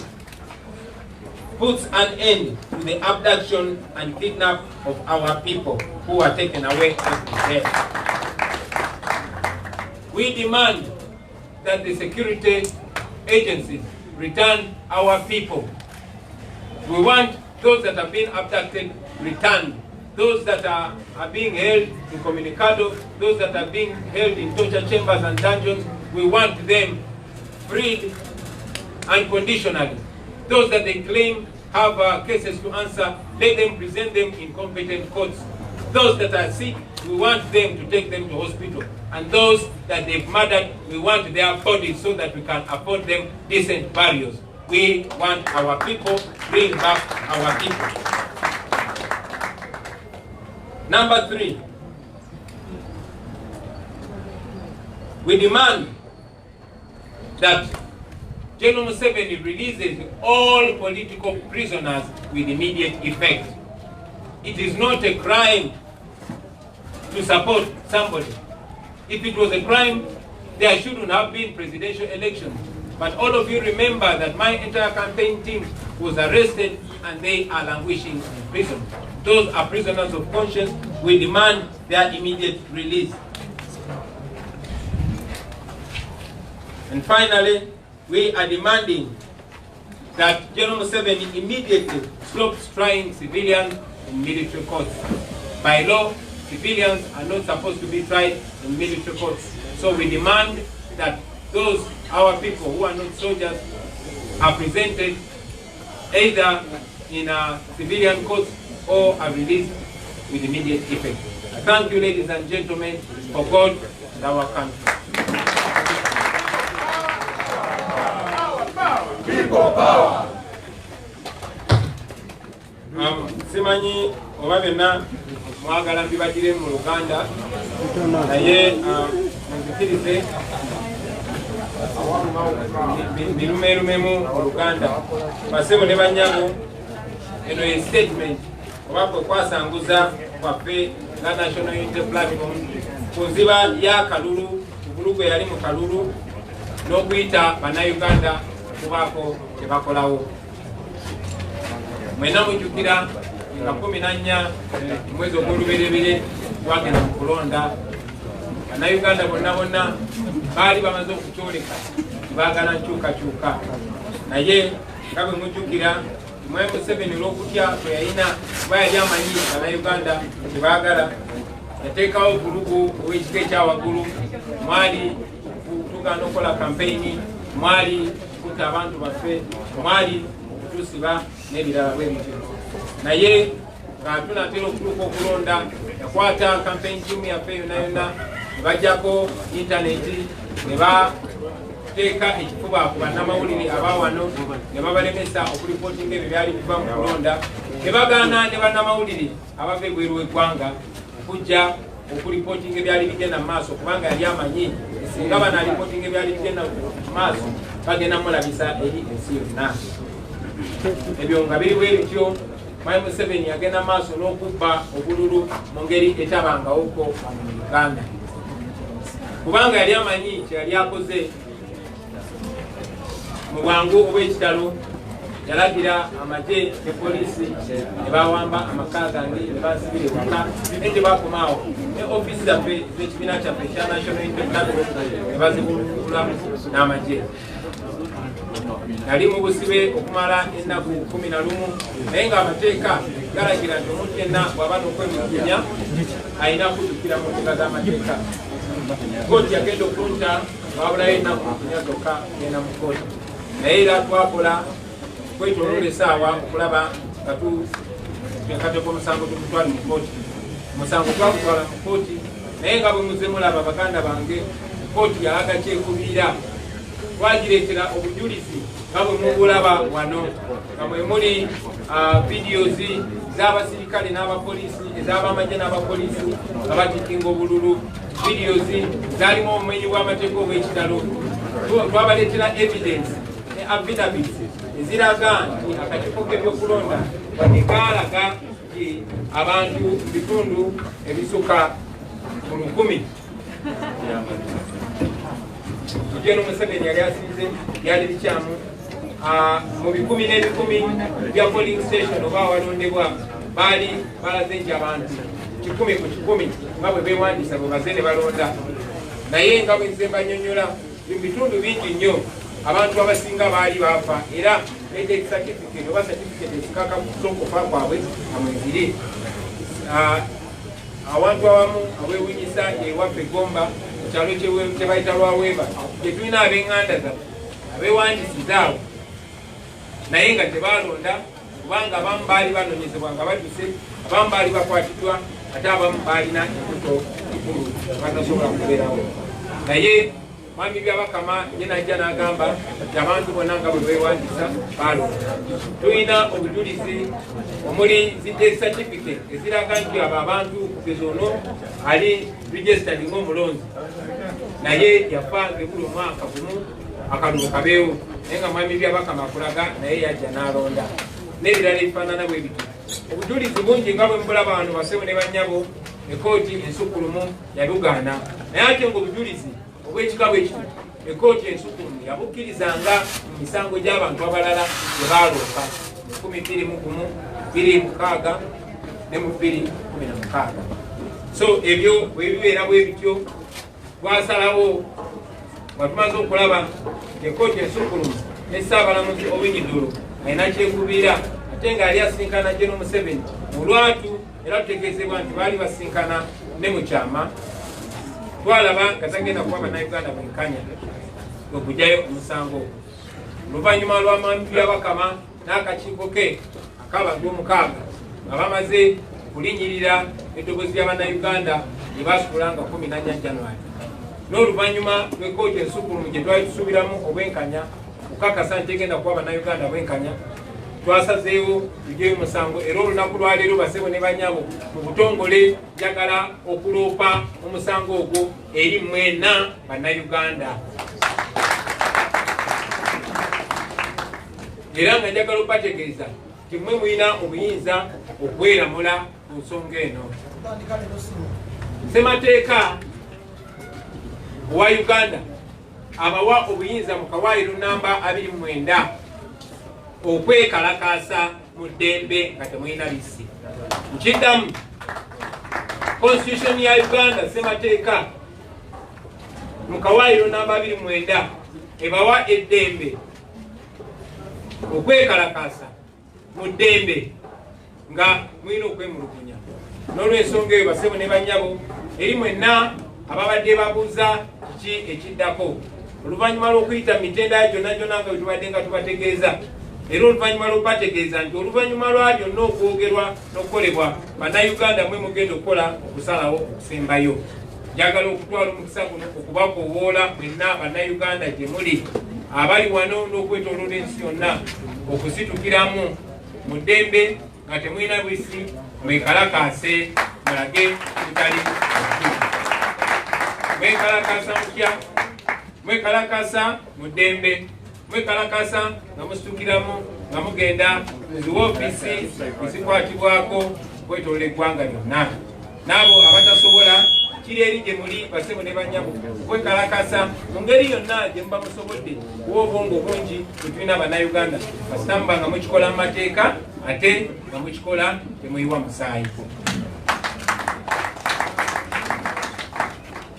[SPEAKER 3] puts an end to the abduction and kidnap of our people who are taken away every day. We demand that the security agencies return our people. We want those that have been abducted returned. Those that are being held in Communicado, those that are being held in torture chambers and dungeons, we want them freed unconditionally. Those that they claim have cases to answer, let them present them in competent courts. Those that are sick, we want them to take them to hospital. And those that they've murdered, we want their bodies so that we can afford them decent burials. We want our people, bring back our people. Number 3, we demand that General Museveni releases all political prisoners with immediate effect. It is not a crime to support somebody. If it was a crime, there shouldn't have been presidential elections. But all of you remember that my entire campaign team was arrested and they are languishing in prison. Those are prisoners of conscience. We demand their immediate release. And finally, we are demanding that General Museveni immediately stops trying civilians in military courts. By law, civilians are not supposed to be tried in military courts. So we demand that those, our people who are not soldiers, are presented either in civilian courts or are released with immediate effect. I thank you, ladies and gentlemen, for God and our country.
[SPEAKER 4] People power.
[SPEAKER 3] Simanyi oba byonna mwagala mbibagire mu Luganda naye muzikirize birumerumemu mu Luganda. Basebo ne banyabo, eno ye statement oba kwe kwasanguza kwaffe nga National Unity Platform ku nziba ya Kalulu, Ubulugwe yali mu Kalulu, n'okuyita bannayuganda kubaako kye bakolawo. Mwena mujjukira nga 14 mwezi ogw'olubereberye twagenda mu kulonda, bannayuganda bonna bonna baali bamaze okukyoleka baagala nkyukakyuka, naye nga bwe mujjukira Mwai Museveni olw'okutya kwe yalina kuba yali amanyi bannayuganda tebaagala, yateekawo bulugu ow'ekika ekyawaggulu, mwali tugaana okukola kampeyini, mwali kutta abantu baffe, mwali okutusiba n'ebirala bwe bityo. Naye nga tunatera okutuuka okulonda, yakwata campaign team yaffe yonna yonna ne bajjako intaneti ne bateeka ekifuba ku bannamawulire abawano ne babalemesa okulipootinga ebyo byali biva mu kulonda, ne bagaana ne bannamawulire abava ebweru w'eggwanga okujja okulipootinga ebyali bigenda mu maaso, kubanga yali amanyi singa banalipootinga ebyali bigenda mu maaso bagenda mulabisa eri ensi yonna. Ebyo nga biri bwe bityo, Mwai Museveni yagenda maaso n'okubba obululu mu ngeri etabangawoko mu Uganda, kubanga yali amanyi kye yali akoze. Mu bwangu obw'ekitalo yalagira amagye ne poliisi ne bawamba amaka gange ne basibira ewaka, naye tebakomaawo. Ne ofiisi zaffe z'ekibiina kyaffe ekya National Unity Platform ne bazibulula n'amagye. Yali mu busibe okumala ennaku 11, naye ng'amateeka galagira nti omuntu yenna bw'aba n'okwemulugunya alina kuddukira mu mbuga z'amateeka. Kkooti yagenda okunta wabulayo ennaku 9 zokka genda mu kkooti, naye era twakola kwetoloola essaawa okulaba kateko musango tumutwale mu kooti musango twagutwala mu kooti naye nga bwe muze mulaba baganda bange kooti yalaga kyekubiira twagireetera obujulizi nga bwe mubulaba wano nga mwe muli videos z'abasirikale n'abapoliisi ez'abamagye n'abapoliisi nga batikinga obululu videos zalimu obumenyi bw'amateeka obw'ekitalo twabaleetera evidence ne affidavits eziraga nti akakiiko k'ebyokulonda kalaga nti abantu mu bitundu ebisuka mu 1000 Otieno Museveni yali asinze byali bikyamu mu 10 n'ebikumi bya polling station oba walondebwa baali balaze nti abantu 10 ku 10 nga bwe beewandiisa bwe baze ne balonda naye nga bwe nze mbanyonnyola mu bitundu bingi nnyo abantu abasinga baali baafa era death certificate oba certificate ezikakakuza okufa kwabwe amweziri awantu awamu abeewunyisa ewaffe Gomba kyalo kye bayita Lwaweeba gye tulina ab'eŋŋanda zaffe abeewandisiza awo naye nga tebalonda kubanga abamu baali banonyezebwa nga baduse abamu baali bakwatiddwa ate abamu baalina embuto nkulu batasobola kubeerawo naye mwami byabakama ye najja n'agamba nti abantu bonna nga bwe beewandisa balonda tulina obujulizi omuli zi death certificate eziraga nti abo abantu kugeza ono ali registered ng'omulonzi naye yafa ng'ebuli omwaka gumu akalulu kabeewo naye nga mwami byabakama akulaga naye yajja n'alonda n'ebirala ebifaanana bwe biti obujulizi bungi nga bwe mbulaba wano basebo ne bannyabo ekooti ensukulumu yalugaana naye ate ng'obujulizi obw'ekika bw'ekiti ekooti ensukulumu yabukkirizanga mu misango gy'abantu abalala gye baalonga 2016 ne mu 2016 so ebyo bwe bibeera bwe bityo twasalawo nga tumaze okulaba ekooti ensukulumu ne Ssaabalamuzi Owiny-Dollo alina kyekubiira ate ng'ali asinkana General Museveni mu Lwatu era tutegeezebwa nti baali basinkana ne mu kyama twalaba nga tagenda kuba bannayuganda bwenkanya okugyayo omusango oluvannyuma lwa mwami byabakama n'akakiiko ke ak'abantu 6 nga bamaze okulinnyirira eddoboozi ly'abannayuganda gye baasukulanga 14 January n'oluvannyuma lw'ekkooti ensukulumu gye twali tusuubiramu obwenkanya okukakasa nti egenda kuba bannayuganda bwenkanya twasazeewo tugyeyo musango era olunaku lwaleero basebo ne banyabo mu butongole njagala okuloopa omusango ogwo eri mwena bannayuganda era nga njagala okubategeeza nti mmwe mulina obuyinza okweramula ku nsonga eno ssemateeka owa Uganda abawa obuyinza mu kawaayiro namba 29 okwekalakaasa mu ddembe nga temulina bisi nkiddamu constitution ya Uganda ssemateeka mu kawaayiro namba 29 ebawa eddembe okwekalakaasa mu ddembe nga mulina okwemulugunya n'olw'ensonga eyo basebo ne bannyabo eri mwenna ababadde babuuza kiki ekiddako oluvannyuma lw'okuyita mu mitendera gyonna gyonna nga bwe tubadde nga tubategeeza era oluvannyuma lw'okubategeeza nti oluvannyuma lwa byonna okwogerwa n'okukolebwa bannayuganda mwe mugenda okukola okusalawo okusembayo njagala okutwala omukisa guno okubakoowoola mwenna bannayuganda gye muli abali wano n'okwetooloola ensi yonna okusitukiramu mu ddembe nga temulina bwisi mwekalakaase mulage kitali mwekalakaasa mutya mwekalakaasa mu ddembe mwekalakaasa nga musitukiramu nga mugenda zi woofiisi ezikwatibwako kwetolola eggwanga lyonna n'abo abatasobola kiri eri gye muli basebo ne bannyabo okwekalakaasa mu ngeri yonna gye muba musobodde kuba obwongo bungi bwetulina bannayuganda kasitamba nga mukikola mu mateeka ate nga mukikola temuyiwa musaayi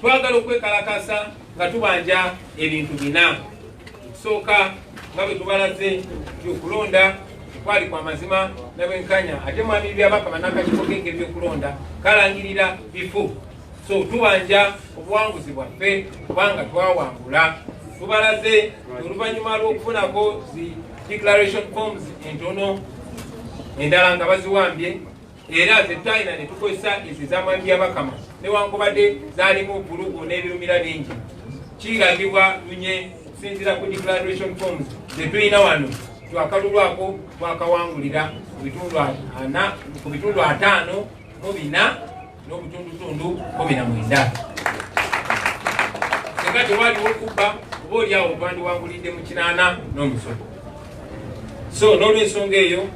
[SPEAKER 3] twagala okwekalakaasa nga tubanja ebintu 4 ekisooka nga bwe tubalaze nti okulonda kwali kwa mazima ne bwenkanya ate mwami byabakama n'akakiiko ke k'ebyokulonda kalangirira bifu so tubanja obuwanguzi bwaffe kubanga twawangula tubalaze oluvannyuma lw'okufunako zi declaration forms entono endala nga baziwambye era zetayina ne tukozesa ezo ez'amaanyi by'abakama newankubadde zaalimu obulugu n'ebirumira bingi kiragibwa lunye okusinziira ku declaration forms zetulina wano twakalulwako twakawangulira ku bitundu 54 n'obutundutundu 19 singa tewaliwo okubba oba oliawo twandiwangulidde mu 8 n'omusoto. So n'olwensonga eyo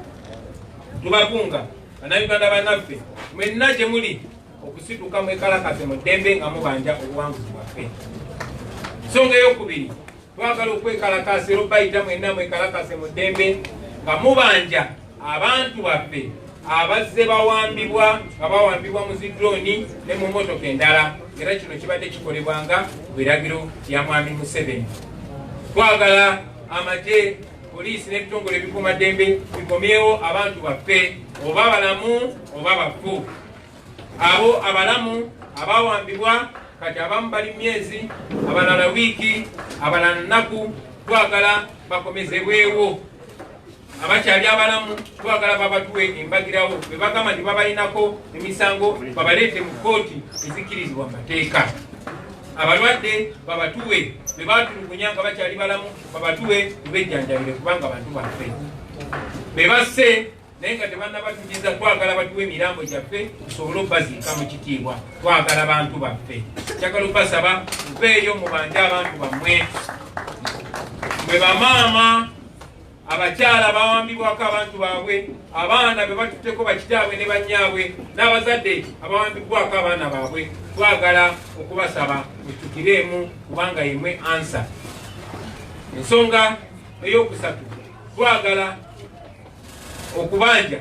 [SPEAKER 3] tubakunga bannayuganda bannaffe mwenna gye muli okusituka mwekalakase mu ddembe nga mubanja obuwanguzi bwaffe. Ensonga ey'okubiri twagala okwekalakasa era obayita mwenna mwekalakase mu ddembe nga mubanja abantu baffe abazze bawambibwa nga bawambibwa mu zidrooni ne mu motoka endala, era kino kibadde kikolebwanga bw'eragiro lya mwami Museveni. Twagala amagye, poliisi n'ebitongole ebikuumaddembe bikomyewo abantu baffe oba balamu oba bafu. Abo abalamu abawambibwa kati abamu bali myezi, abalala wiiki, abalala nnaku, twagala bakomezebwewo. Abakyali abalamu twagala babatuwe embagirawo, bwe bagamba nti babalinako emisango babaleete mu kkooti ezikkirizibwa mu mateeka. Abalwadde babatuwe, bwe batulugunya nga bakyali balamu babatuwe tubejjanjabire kubanga bantu baffe. Be basse naye nga tebannabatugiza twagala batuwe emirambo gyaffe tusobole obbaziika mu kitiibwa. Twagala bantu baffe. Njagala obbasaba muveeyo mubanje abantu bammwe. Mwe bamaama abakyala bawambibwako abantu baabwe, abaana be batutteko bakitaabwe ne bannyaabwe, n'abazadde abawambibwako abaana baabwe, twagala okubasaba mutukireemu kubanga yemwe ansa. Ensonga ey'okusatu twagala okubanja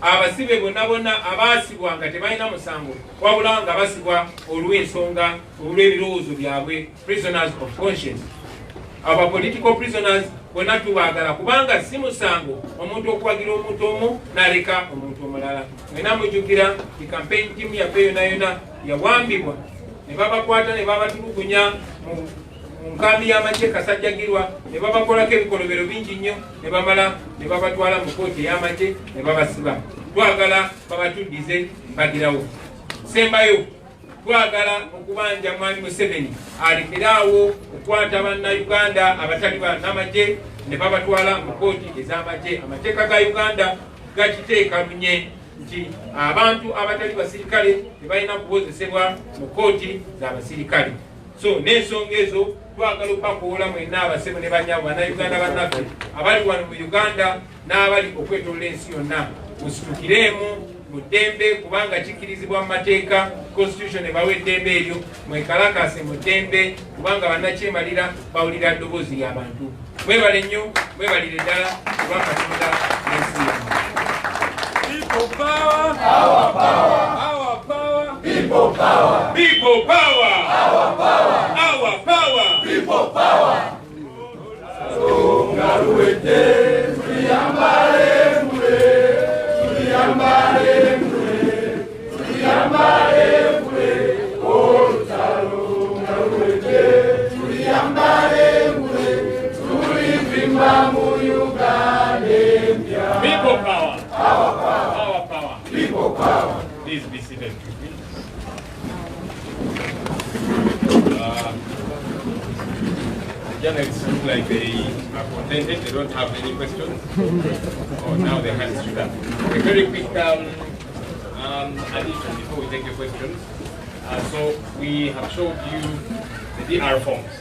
[SPEAKER 3] abasibe bonna bonna abaasibwa nga tebalina musango wabula nga basibwa olw'ensonga olw'ebirowoozo byabwe, prisoners of conscience. Aba political prisoners bonna tubaagala kubanga si musango omuntu okuwagira omuntu omu n'aleka omuntu omulala. Mwena mujjukira ti campaign team yaffe yonna yonna yawambibwa ne babakwata ne babatulugunya mu nkambi y'amagye Kasajjagirwa, ne babakolako ebikolobero bingi nnyo, ne bamala ne babatwala mu kooti ey'amagye ne babasiba. Twagala babatuddize mbagirawo. Sembayo twagala okubanja mwami Museveni alekeraawo okukwata bannayuganda abatali bannamagye ne babatwala mu kooti ez'amagye. Amateeka ga Uganda gakiteeka lunye nti abantu abatali basirikale tebalina kuwozesebwa mu kooti z'abasirikale. So n'ensonga ezo twagala okubakoola mwenna abasebo ne bannyabo bannayuganda bannaffe abali wano mu Uganda n'abali okwetolola ensi yonna, musitukiremu mu ddembe kubanga kikkirizibwa mu mateeka, constitution ebawa eddembe eryo. Mwekalakase mu ddembe kubanga bannakyemalira bawulira ddoboozi ly'abantu. Mwebale nnyo, mwebalire ddala kuba Katonda n'ensi yammwe.
[SPEAKER 4] People power, our power, our power, people power, people power, our power, our power, people power. Ngaruete, tuyambare mwe, tuyambare mwe, tuyambare mwe, olutalo ngaruete, tuyambare mwe, tulivimba mu Uganda.
[SPEAKER 1] People power.
[SPEAKER 4] Our power.
[SPEAKER 1] Our power.
[SPEAKER 4] People power.
[SPEAKER 1] Please be seated. The journalists look like they are contented. They don't have any questions. Oh, now their hands shoot up. A very quick addition before we take your questions. So we have showed you the DR forms,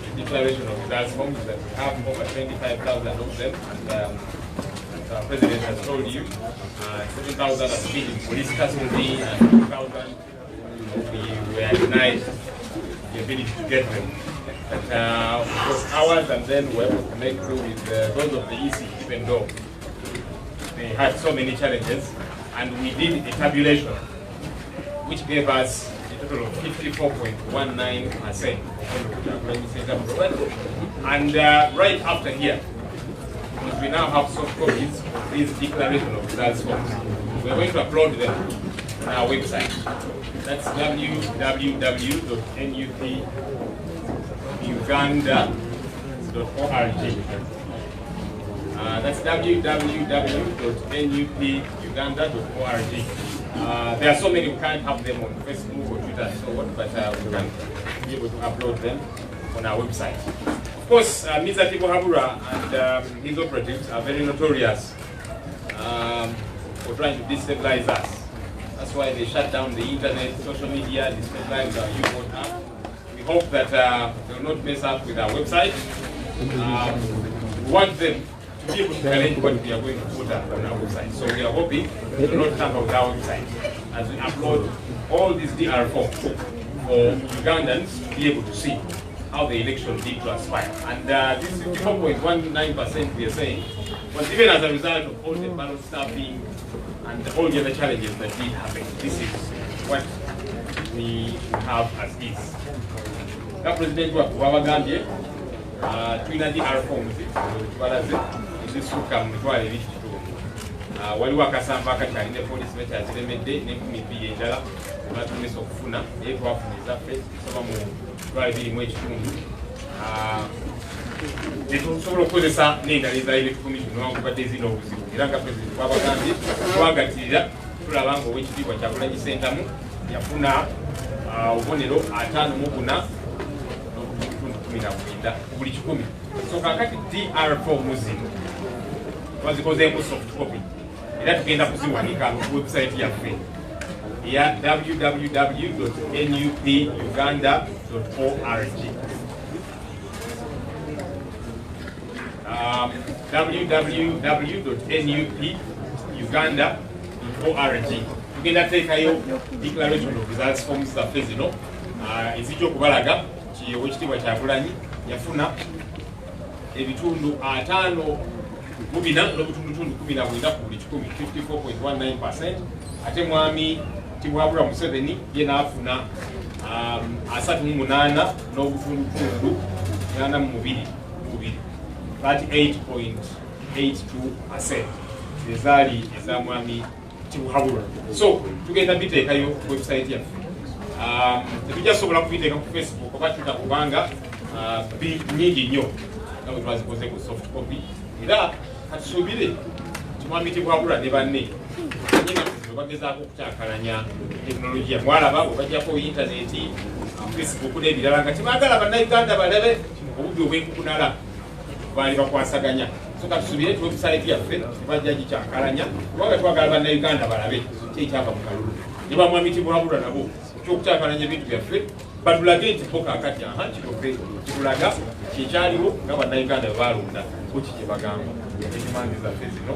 [SPEAKER 1] the declaration of results forms that we have over 25,000 of them. And, the President has told you 7,000 have been in police custody and 2,000 we were denied the ability to get them. But it was ours, and then we were able to make through with those of the EC, even though they had so many challenges. And we did a tabulation, which gave us a total of 54.19%. And right after here, we now have soft copies of these declaration of results forms. We are going to upload them on our website. That's www.nupuganda.org. That's www.nupuganda.org. There are so many, we can't have them on Facebook or Twitter and so on, but we can be able to upload them on our website. Of course, Mr. Tibuhabura and his operatives are very notorious for trying to destabilize us. That's why they shut down the internet, social media, destabilize our youth app. We hope that they will not mess up with our website. We want them to be able to arrange what we are going to put up on our website. So we are hoping they will not tamper with our website as we upload all these DR forms for Ugandans to be able to see how the election did transpire. And this 54.19% we are saying was even as a result of all the ballot stuffing and all the other challenges that did happen. This is what we have as is. The President wa Gambia, tulina DR forms tubalaze ezisuka mu mitwalo ebiri kitundu. Waliwo akasamba akali ne poliisi bekyaziremedde n'enkumi bbiri endala batumisa okufuna naye twafuna ezaffe tusoba mu mitwalo ebiri mu ekitundu. Tetusobola okukozesa n'endala ezalira ekikumi kino newankubadde zirina obuzibu era nga Pulezidenti bw'abagambye twagatirira tulaba nga Oweekitiibwa Kyagulanyi Ssentamu yafuna obubonero 54 buli 10. So kakati DR4 zino twazikozeemu soft copy era tugenda kuziwanika ku website yaffe ya www.nupuganda.org. www.nupuganda.org. Tugenda teekayo declaration of results forms zaffe zino ezijja okubalaga ki Oweekitiibwa Kyagulanyi yafuna ebitundu 54 n'obutundutundu 14 ku buli 10, 54.19%. Ate mwami Tibuhabura Museveni ye n'afuna 38 n'obutundutundu 82, 38.82% ezaali eza mwami Tibuhabura. So tugenda biteekayo ku website yaffe. Tetujja sobola kubiteeka ku Facebook oba Twitter kubanga nyingi nnyo nga bwe twazikoze ku soft copy era katusuubire timwami Tibuhabura ne banne bagezaako okukyakalanya tekinologiya. Mwalaba bwe bajjako intaneti, Facebook n'ebirala nga tibaagala bannayuganda balabe obubbi obwenkukunala baali bakwasaganya. So katusuubire website yaffe tebajja gikyakalanya kubanga twagala bannayuganda balabe kyekyava mu kalulu. Ne bamwami Tibuhabura nabo kyokukyakalanya ebintu byaffe batulage nti bo kaakati kitoffe kitulaga kyekyaliwo nga bannayuganda bwe balonda kuki kye bagamba ekimanzi zaffe zino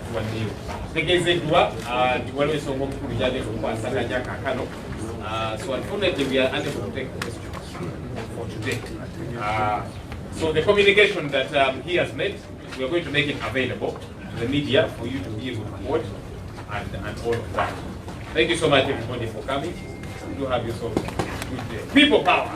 [SPEAKER 1] tuwaddeyo. Tegeezeddwa nti waliwo ensonga omukulu gyagenda okukwasaganya kaakano. So unfortunately we are unable to take questions for today. So the communication that he has made, we are going to make it available to the media for you to be able to watch and all of that. Thank you so much, everybody, for coming. Do have yourself a good day. People power.